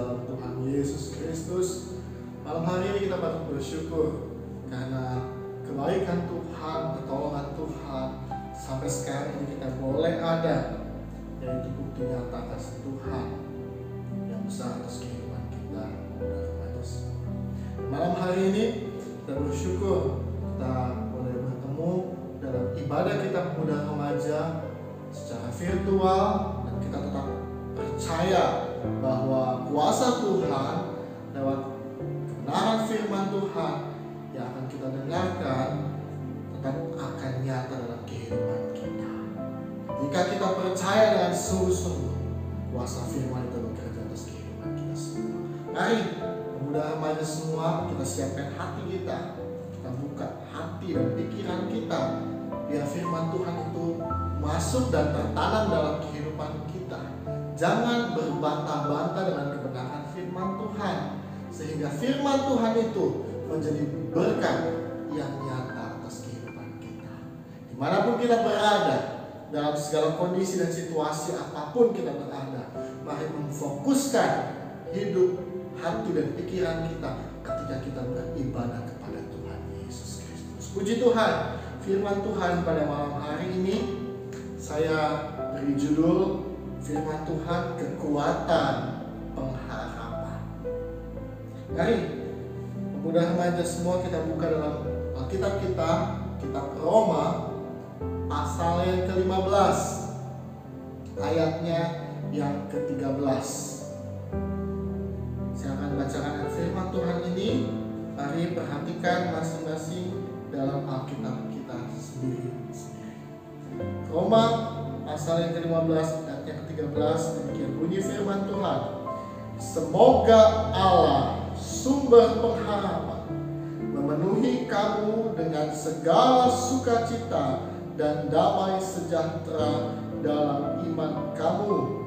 dalam Tuhan Yesus Kristus, malam hari ini kita patut bersyukur karena kebaikan Tuhan, pertolongan Tuhan sampai sekarang ini kita boleh ada, yaitu bukti nyata kasih Tuhan yang besar atas kehidupan kita pemuda remaja semua. Malam hari ini kita bersyukur kita boleh bertemu dalam ibadah kita pemuda remaja secara virtual, dan kita tetap percaya bahwa kuasa Tuhan lewat kebenaran firman Tuhan yang akan kita dengarkan tetap akan nyata dalam kehidupan kita. Jika kita percaya dengan sungguh-sungguh, kuasa firman itu bekerja atas kehidupan kita semua. Mari pemuda remaja semua, kita siapkan hati kita, kita buka hati dan pikiran kita, biar firman Tuhan itu masuk dan tertanam dalam kehidupan kita. Jangan berbantah-bantah dengan kebenaran firman Tuhan, sehingga firman Tuhan itu menjadi berkat yang nyata atas kehidupan kita. Dimanapun kita berada, dalam segala kondisi dan situasi apapun kita berada, mari memfokuskan hidup, hati dan pikiran kita ketika kita beribadah kepada Tuhan Yesus Kristus. Puji Tuhan, firman Tuhan pada malam hari ini saya beri judul firman Tuhan, kekuatan pengharapan. Mari pemuda remaja semua, kita buka dalam Alkitab kita, kitab Roma pasal yang ke-15 ayatnya yang ke-13. Saya akan bacakan firman Tuhan ini. Mari perhatikan masing-masing dalam Alkitab kita sendiri-sendiri. Roma pasal yang ke-15 ayat yang ke-13, demikian bunyi firman Tuhan. Semoga Allah, sumber pengharapan, memenuhi kamu dengan segala sukacita dan damai sejahtera dalam iman kamu,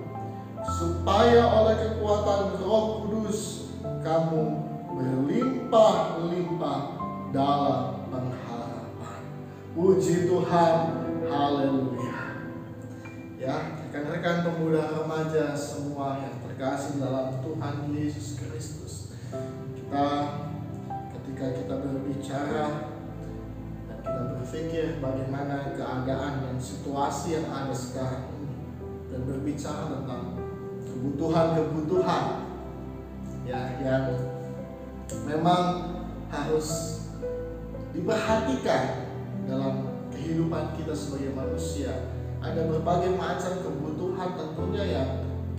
supaya oleh kekuatan Roh Kudus kamu berlimpah-limpah dalam pengharapan. Puji Tuhan, haleluya. Ya, rekan-rekan pemuda remaja semua yang terkasih dalam Tuhan Yesus Kristus, ketika kita berbicara dan kita berpikir bagaimana keadaan dan situasi yang ada sekarang ini, dan berbicara tentang kebutuhan-kebutuhan ya yang memang harus diperhatikan dalam kehidupan kita sebagai manusia. Ada berbagai macam kebutuhan tentunya yang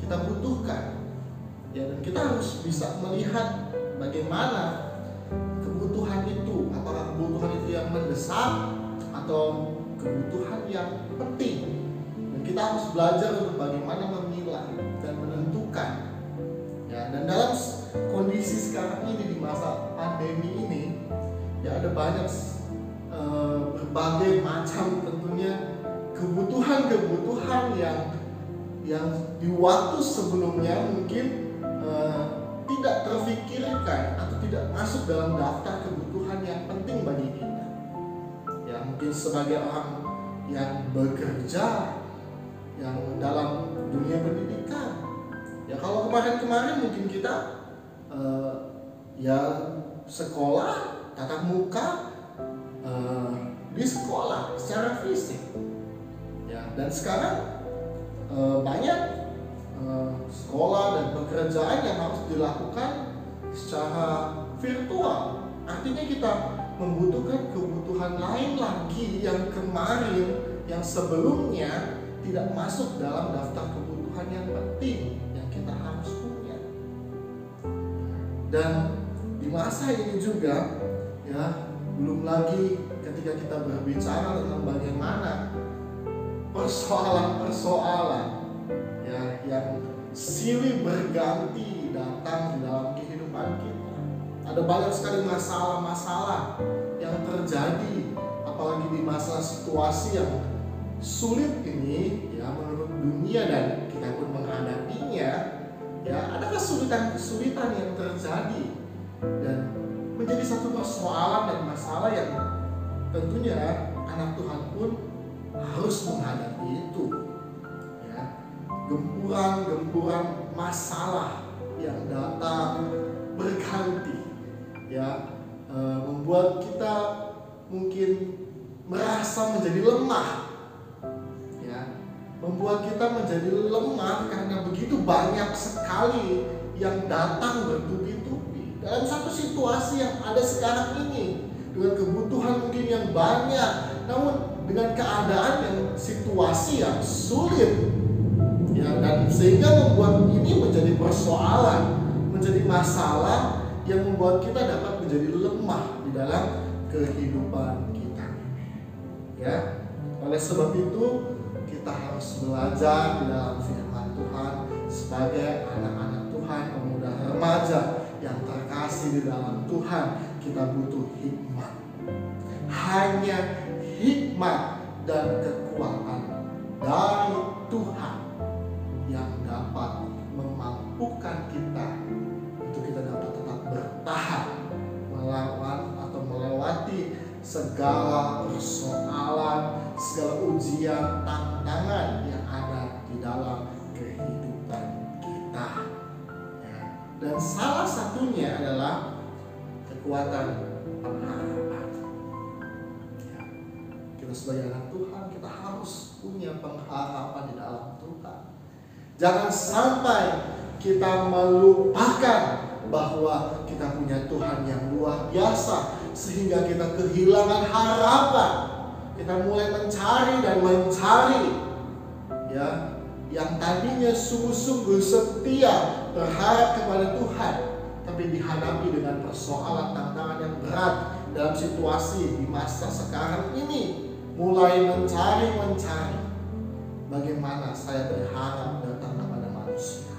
kita butuhkan ya, dan kita harus bisa melihat bagaimana kebutuhan itu, apakah kebutuhan itu yang mendesak atau kebutuhan yang penting. Dan kita harus belajar untuk bagaimana memilah dan menentukan ya. Dan dalam kondisi sekarang ini, di masa pandemi ini ya, ada banyak berbagai macam tentunya kebutuhan-kebutuhan yang di waktu sebelumnya mungkin tidak terfikirkan atau tidak masuk dalam daftar kebutuhan yang penting bagi kita. Ya, mungkin sebagai orang yang bekerja, yang dalam dunia pendidikan. Ya, kalau kemarin-kemarin mungkin kita ya sekolah tatap muka, di sekolah secara fisik. Ya, dan sekarang banyak sekolah dan pekerjaan yang harus dilakukan secara virtual. Artinya kita membutuhkan kebutuhan lain lagi yang kemarin, yang sebelumnya tidak masuk dalam daftar kebutuhan yang penting yang kita harus punya. Dan di masa ini juga ya, belum lagi ketika kita berbicara tentang bagaimana persoalan-persoalan ya yang silih berganti datang di dalam kehidupan kita. Ada banyak sekali masalah-masalah yang terjadi, apalagi di masa situasi yang sulit ini ya, menurut dunia, dan kita pun menghadapinya ya. Ada kesulitan-kesulitan yang terjadi dan menjadi satu persoalan dan masalah yang tentunya anak Tuhan pun harus menghadapi itu ya. Gempuran-gempuran masalah yang datang berganti, ya, membuat kita mungkin merasa menjadi lemah, ya, membuat kita menjadi lemah karena begitu banyak sekali yang datang bertubi-tubi dalam satu situasi yang ada sekarang ini, dengan kebutuhan mungkin yang banyak, namun dengan keadaan yang situasi yang sulit, ya, dan sehingga membuat ini menjadi persoalan, menjadi masalah yang membuat kita dapat menjadi lemah di dalam kehidupan kita, ya. Oleh sebab itu kita harus belajar di dalam firman Tuhan sebagai anak-anak Tuhan, pemuda remaja yang terkasih di dalam Tuhan. Kita butuh hikmat. Hanya hikmat dan kekuatan dari Tuhan yang dapat memampukan kita untuk kita dapat tetap bertahan melawan atau melewati segala persoalan, segala ujian, tantangan yang ada di dalam kehidupan kita, ya. Dan salah satunya adalah kekuatan pengharapan, ya. Kita sebagai anak Tuhan, kita harus punya pengharapan di dalam Tuhan. Jangan sampai kita melupakan bahwa kita punya Tuhan yang luar biasa, sehingga kita kehilangan harapan. Kita mulai mencari dan mencari, ya, yang tadinya sungguh-sungguh setia berharap kepada Tuhan, tapi dihadapi dengan persoalan tantangan yang berat dalam situasi di masa sekarang ini, mulai mencari bagaimana saya berharap datang kepada manusia.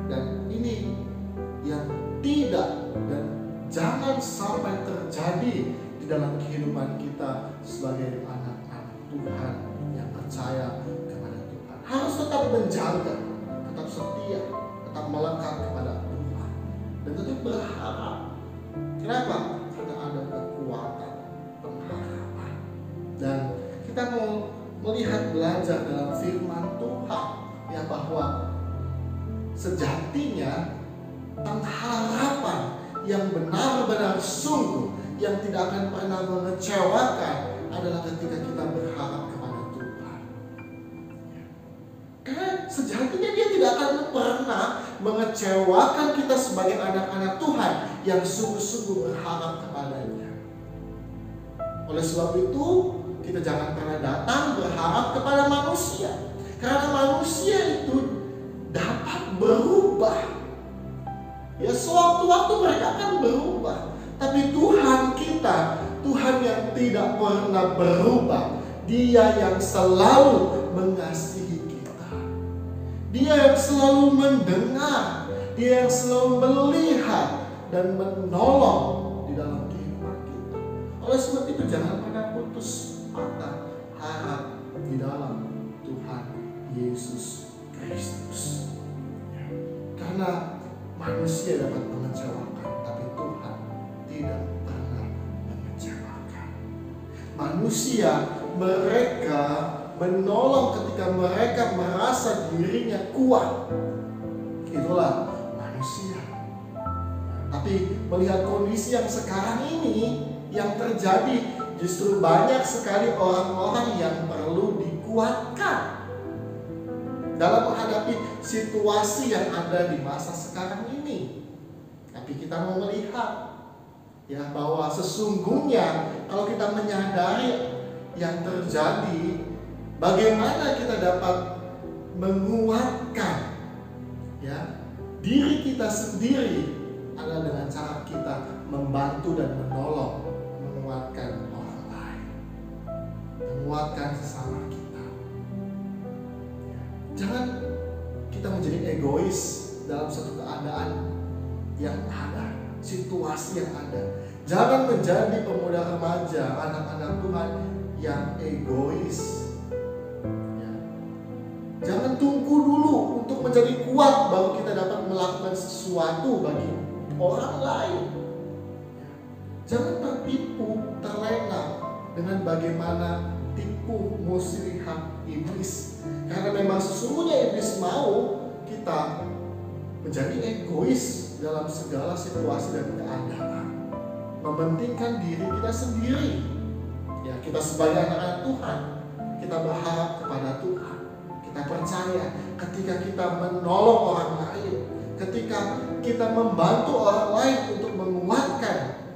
Dan ini yang tidak dan jangan sampai terjadi di dalam kehidupan kita sebagai anak-anak Tuhan yang percaya kepada Tuhan. Harus tetap menjaga, tetap setia, tetap melekat kepada Tuhan, dan tetap berharap. Kenapa? Karena ada kekuatan pengharapan. Dan kita mau melihat, belajar dalam firman Tuhan, ya, bahwa sejatinya pengharapan yang benar-benar sungguh, yang tidak akan pernah mengecewakan, adalah ketika kita berharap kepada Tuhan. Karena sejatinya Dia tidak akan pernah mengecewakan kita sebagai anak-anak Tuhan yang sungguh-sungguh berharap kepada-Nya. Oleh sebab itu, kita jangan pernah datang berharap kepada manusia, karena manusia itu dapat berubah. Ya, sewaktu-waktu mereka akan berubah. Tapi Tuhan kita, Tuhan yang tidak pernah berubah, Dia yang selalu mengasihi kita, Dia yang selalu mendengar, Dia yang selalu melihat dan menolong di dalam kehidupan kita. Oleh sebab itu jangan pernah putus asa harap di dalam Tuhan Yesus Kristus, karena manusia dapat mengecewakan, tapi Tuhan tidak pernah mengecewakan. Manusia, mereka menolong ketika mereka merasa dirinya kuat. Itulah manusia. Tapi melihat kondisi yang sekarang ini yang terjadi, justru banyak sekali orang-orang yang perlu dikuatkan dalam menghadapi situasi yang ada di masa sekarang ini. Tapi kita mau melihat, ya, bahwa sesungguhnya kalau kita menyadari yang terjadi, bagaimana kita dapat menguatkan, ya, diri kita sendiri, adalah dengan cara kita membantu dan menolong, menguatkan orang lain, menguatkan sesama kita. Jangan kita menjadi egois dalam satu keadaan yang ada, situasi yang ada. Jangan menjadi pemuda remaja, anak-anak Tuhan yang egois, ya. Jangan tunggu dulu untuk menjadi kuat baru kita dapat melakukan sesuatu bagi orang lain, ya. Jangan tertipu, terlena dengan bagaimana tipu muslihat iblis. Karena memang sesungguhnya iblis mau kita menjadi egois dalam segala situasi dan keadaan, mementingkan diri kita sendiri. Ya, kita sebagai anak-anak Tuhan, kita berharap kepada Tuhan. Kita percaya ketika kita menolong orang lain, ketika kita membantu orang lain untuk menguatkan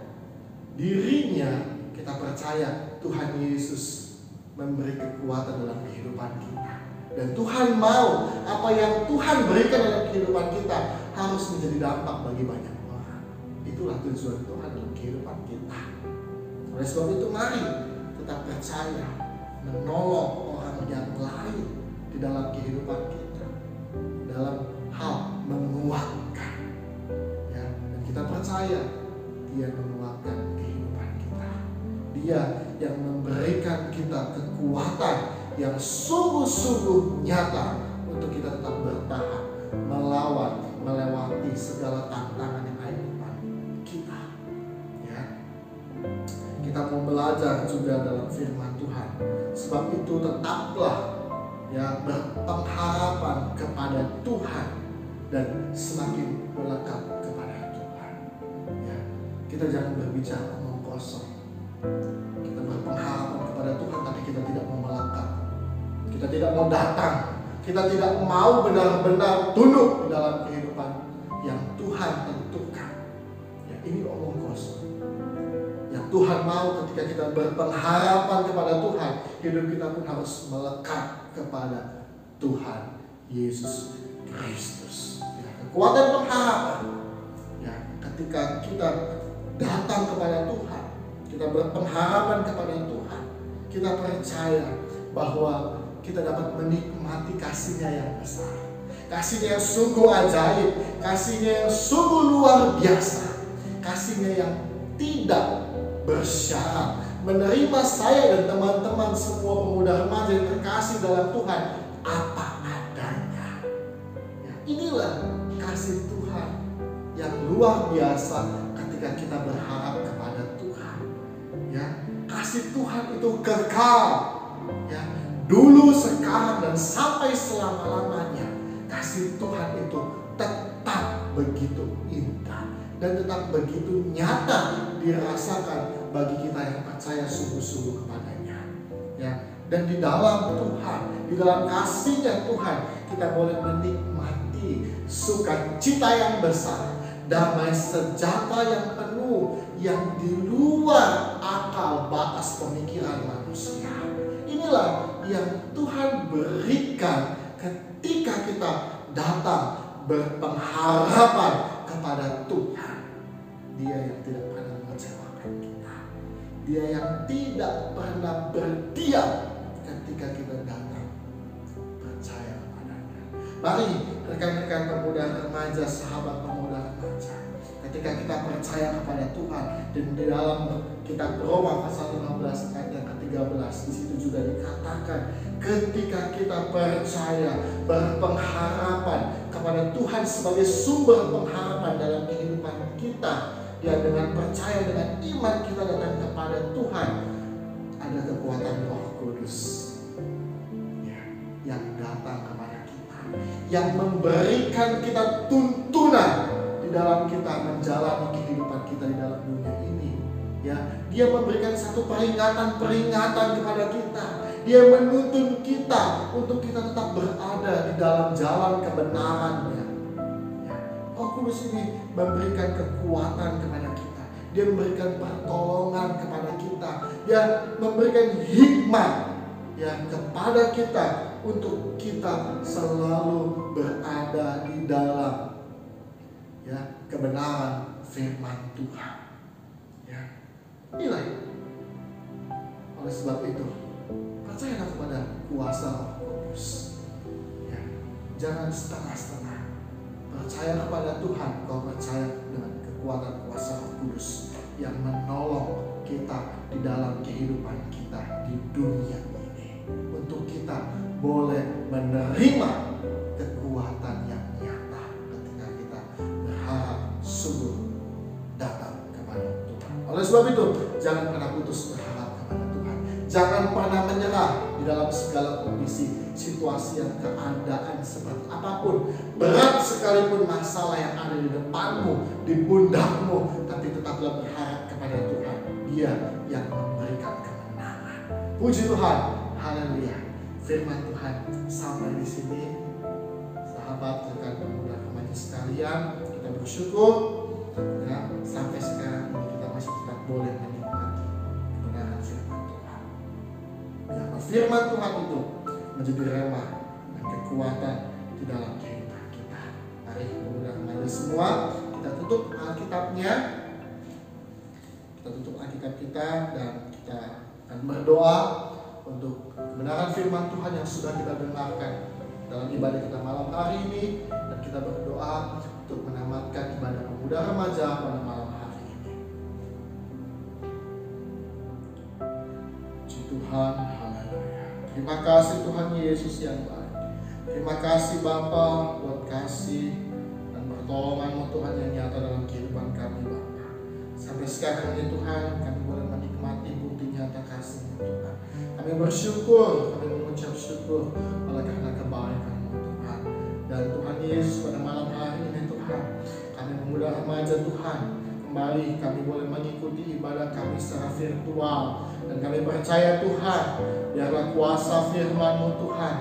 dirinya, kita percaya Tuhan Yesus memberi kekuatan dalam kehidupan kita. Dan Tuhan mau apa yang Tuhan berikan dalam kehidupan kita harus menjadi dampak bagi banyak orang. Itulah tujuan Tuhan dalam kehidupan kita. Oleh sebab itu mari tetap percaya menolong orang yang lain di dalam kehidupan kita, dalam hal menguatkan. Ya, dan kita percaya Dia menguatkan kehidupan kita. Dia yang memberikan kita kekuatan yang sungguh-sungguh nyata untuk kita tetap bertahan, melewati segala tantangan yang ada di depan kita. Ya. Kita mau belajar juga dalam firman Tuhan. Sebab itu tetaplah ya berpengharapan kepada Tuhan dan semakin melekat kepada Tuhan. Ya. Kita jangan berbicara omong kosong. Kita berpengharapan kepada Tuhan tapi kita tidak mau melekat. Kita tidak mau datang. Kita tidak mau benar-benar tunduk di dalam kehidupan yang Tuhan tentukan. Ya, ini omong kosong. Yang Tuhan mau ketika kita berpengharapan kepada Tuhan, hidup kita pun harus melekat kepada Tuhan Yesus Kristus. Ya, kekuatan pengharapan. Ya, ketika kita datang kepada Tuhan, kita berpengharapan kepada Tuhan, kita percaya bahwa kita dapat menikmati kasih-Nya yang besar, kasih-Nya yang sungguh ajaib, kasih-Nya yang sungguh luar biasa, kasih-Nya yang tidak bersyarat, menerima saya dan teman-teman semua pemuda remaja yang terkasih dalam Tuhan apa adanya. Ya, inilah kasih Tuhan yang luar biasa ketika kita berharap kepada Tuhan. Ya, kasih Tuhan itu kekal. Ya, dulu, sekarang, dan sampai selama-lamanya. Kasih Tuhan itu tetap begitu indah dan tetap begitu nyata dirasakan bagi kita yang percaya sungguh-sungguh kepadanya. Ya, dan di dalam Tuhan, di dalam kasih-Nya Tuhan, kita boleh menikmati sukacita yang besar, damai sejahtera yang penuh, yang di luar akal batas pemikiran manusia. Inilah yang Tuhan berikan ketika kita datang berpengharapan kepada Tuhan. Dia yang tidak pernah mengecewakan kita. Dia yang tidak pernah berdiam ketika kita datang percaya kepadanya. Mari rekan-rekan pemuda remaja, sahabat pemuda remaja, ketika kita percaya kepada Tuhan, dan di dalam kitab Roma pasal 15 ayat yang ke-13, di situ juga dikatakan ketika kita percaya, berpengharapan kepada Tuhan sebagai sumber pengharapan dalam kehidupan kita, ya, dengan percaya, dengan iman kita datang kepada Tuhan, ada kekuatan Roh Kudus ya, yang datang kepada kita, yang memberikan kita tuntunan di dalam kita menjalani kehidupan kita di dalam dunia ini. Ya, Dia memberikan satu peringatan kepada kita. Dia menuntun kita untuk kita tetap berada di dalam jalan kebenarannya. Ya, Roh Kudus ini memberikan kekuatan kepada kita. Dia memberikan pertolongan kepada kita. Dia memberikan hikmat ya kepada kita untuk kita selalu berada di dalam ya kebenaran firman Tuhan. Ya, inilah. Oleh sebab itu, percayalah kepada kuasa Roh Kudus. Ya, jangan setengah-setengah. Percaya kepada Tuhan, kau percaya dengan kekuatan kuasa Roh Kudus yang menolong kita di dalam kehidupan kita di dunia ini, untuk kita boleh menerima kekuatan yang nyata ketika kita berharap sungguh datang kepada Tuhan. Oleh sebab itu, jangan pernah putus berharap kepada Tuhan. Jangan pernah menyerah. di dalam segala kondisi, situasi yang keadaan seperti apapun. Berat sekalipun masalah yang ada di depanmu, di pundakmu, tapi tetaplah berharap kepada Tuhan. Dia yang memberikan kemenangan. Puji Tuhan, haleluya. Firman Tuhan sampai di sini. Sahabat rekan pemuda remaja sekalian, kita bersyukur ya, sampai sekarang ini kita masih tetap boleh menikmati kebenaran firman Tuhan. Biarlah firman Tuhan itu menjadi rema dan kekuatan di dalam kehidupan kita. Mari pemuda remaja semua, kita tutup Alkitabnya. Kita tutup Alkitab kita dan kita akan berdoa untuk kebenaran firman Tuhan yang sudah kita dengarkan dalam ibadah kita malam hari ini, dan kita berdoa untuk menamatkan ibadah pemuda remaja pada malam hari ini. Puji Tuhan, haleluya. Terima kasih Tuhan Yesus yang baik. Terima kasih Bapa buat kasih dan pertolongan-Mu Tuhan yang nyata dalam kehidupan kami Bapa. Sampai sekarang ini Tuhan, kami boleh menikmati bukti nyata kasih-Mu Tuhan. Kami bersyukur, kami mengucap syukur oleh karena kebaikan-Mu Tuhan. Dan Tuhan Yesus pada malam hari ini Tuhan, kami pemuda remaja Tuhan, kembali kami boleh mengikuti ibadah kami secara virtual. Dan kami percaya Tuhan, biarlah kuasa firman-Mu Tuhan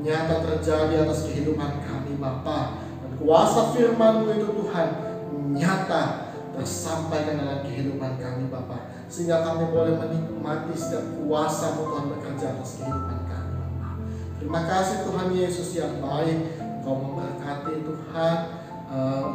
nyata terjadi atas kehidupan kami Bapa. Dan kuasa firman-Mu itu Tuhan nyata tersampaikan dalam kehidupan kami Bapa, sehingga kami boleh menikmati setiap kuasa-Mu Tuhan bekerja atas kehidupan kami Bapa. Terima kasih Tuhan Yesus yang baik. Engkau memberkati Tuhan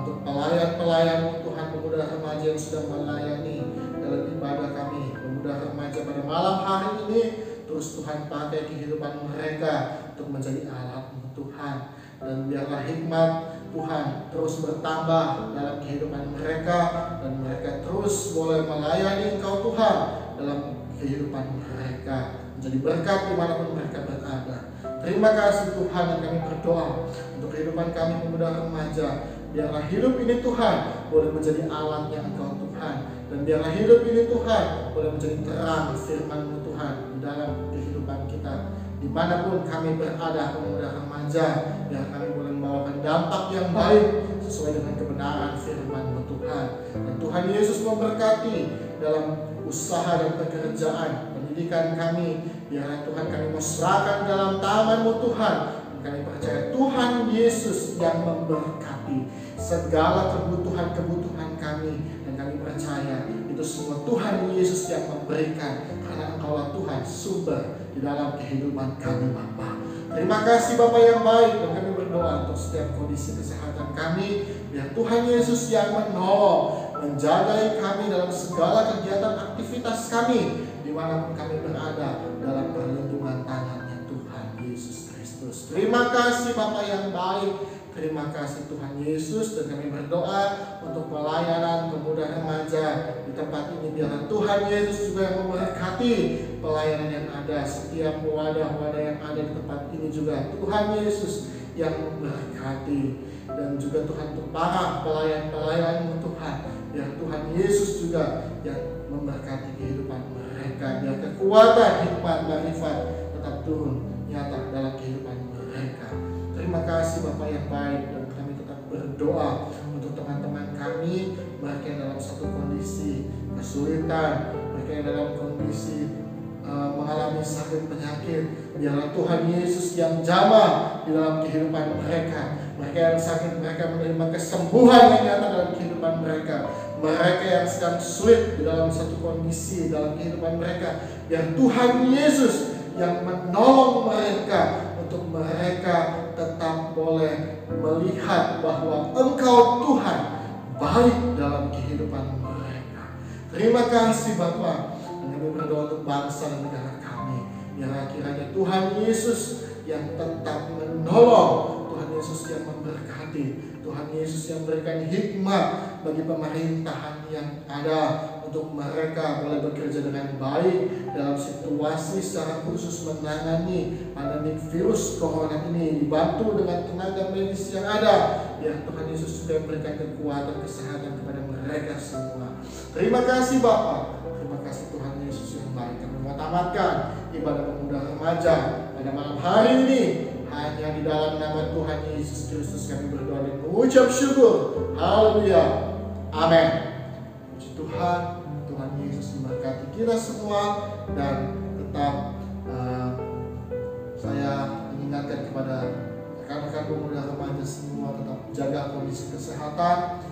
untuk pelayan-pelayan-Mu Tuhan, pemuda remaja yang sudah melayani dalam ibadah kami pemuda remaja pada malam hari ini. Terus Tuhan pakai kehidupan mereka untuk menjadi alat-Mu Tuhan, dan biarlah hikmat Tuhan terus bertambah dalam kehidupan mereka, dan mereka terus boleh melayani Engkau Tuhan dalam kehidupan mereka, menjadi berkat dimanapun mereka berada. Terima kasih Tuhan, dan kami berdoa untuk kehidupan kami pemuda remaja. Biarlah hidup ini Tuhan boleh menjadi alatnya Engkau Tuhan, dan biarlah hidup ini Tuhan boleh menjadi terang firman-Mu Tuhan di dalam kehidupan kita. Dimanapun kami berada pemuda remaja, biar kami boleh membawakan dampak yang baik sesuai dengan kebenaran firman-Mu Tuhan. Dan Tuhan Yesus memberkati dalam usaha dan pekerjaan pendidikan kami. Biarlah Tuhan kami mau serahkan dalam tangan-Mu Tuhan. Dan kami percaya Tuhan Yesus yang memberkati segala kebutuhan-kebutuhan kami. Dan kami percaya itu semua Tuhan Yesus yang memberikan, karena Engkaulah Tuhan sumber di dalam kehidupan kami Bapa. Terima kasih Bapa yang baik, dan kami berdoa untuk setiap kondisi kesehatan kami. Biar Tuhan Yesus yang menolong, menjaga kami dalam segala kegiatan aktivitas kami, dimanapun kami berada, dalam perlindungan tangan-Nya Tuhan Yesus Kristus. Terima kasih Bapa yang baik. Terima kasih Tuhan Yesus, dan kami berdoa untuk pelayanan pemuda remaja di tempat ini. Biarlah Tuhan Yesus juga yang memberkati pelayanan yang ada, setiap wadah-wadah yang ada di tempat ini juga. Tuhan Yesus yang memberkati, dan juga Tuhan untuk para pelayan-pelayan-Mu Tuhan. Biar Tuhan Yesus juga yang memberkati kehidupan mereka. Biar kekuatan, hikmat, marifat tetap turun nyata dalam kehidupan mereka. Terima kasih Bapak yang baik, dan kami tetap berdoa untuk teman-teman kami, mereka yang dalam satu kondisi kesulitan, mereka yang dalam kondisi mengalami sakit penyakit. Biarlah Tuhan Yesus yang jamah di dalam kehidupan mereka. Mereka yang sakit, mereka menerima kesembuhan yang nyata dalam kehidupan mereka. Mereka yang sedang sulit di dalam satu kondisi dalam kehidupan mereka, biar Tuhan Yesus yang menolong mereka, untuk mereka tetap boleh melihat bahwa Engkau Tuhan baik dalam kehidupan mereka. Terima kasih Bapa, dan kami berdoa untuk bangsa dan negara kami. Biar kiranya Tuhan Yesus yang tetap menolong, Tuhan Yesus yang memberkati, Tuhan Yesus yang memberikan hikmat bagi pemerintahan yang ada, untuk mereka boleh bekerja dengan baik dalam situasi secara khusus menangani pandemi virus corona ini, dibantu dengan tenaga medis yang ada. Biar Tuhan Yesus juga memberikan kekuatan kesehatan kepada mereka semua. Terima kasih Bapa, terima kasih Tuhan Yesus yang baik. Kami mau tamatkan ibadah pemuda remaja pada malam hari ini. Hanya di dalam nama Tuhan Yesus Kristus kami berdoa dan mengucap syukur. Haleluya. Amin. Puji Tuhan. Tuhan Yesus memberkati kita semua. Dan tetap saya mengingatkan kepada rekan-rekan pemuda remaja semua, tetap jaga kondisi kesehatan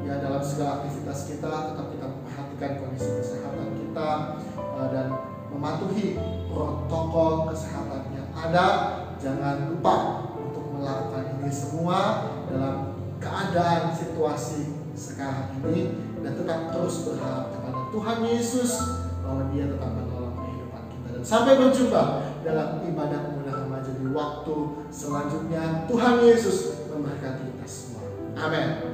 ya, dalam segala aktivitas kita. Tetap kita memperhatikan kondisi kesehatan kita dan mematuhi protokol kesehatan yang ada. Jangan lupa untuk melakukan ini semua dalam keadaan situasi sekarang ini, dan tetap terus berharap kepada Tuhan Yesus bahwa Dia tetap menolong kehidupan kita. Dan sampai berjumpa dalam ibadah pemuda remaja di waktu selanjutnya. Tuhan Yesus memberkati kita semua. Amin.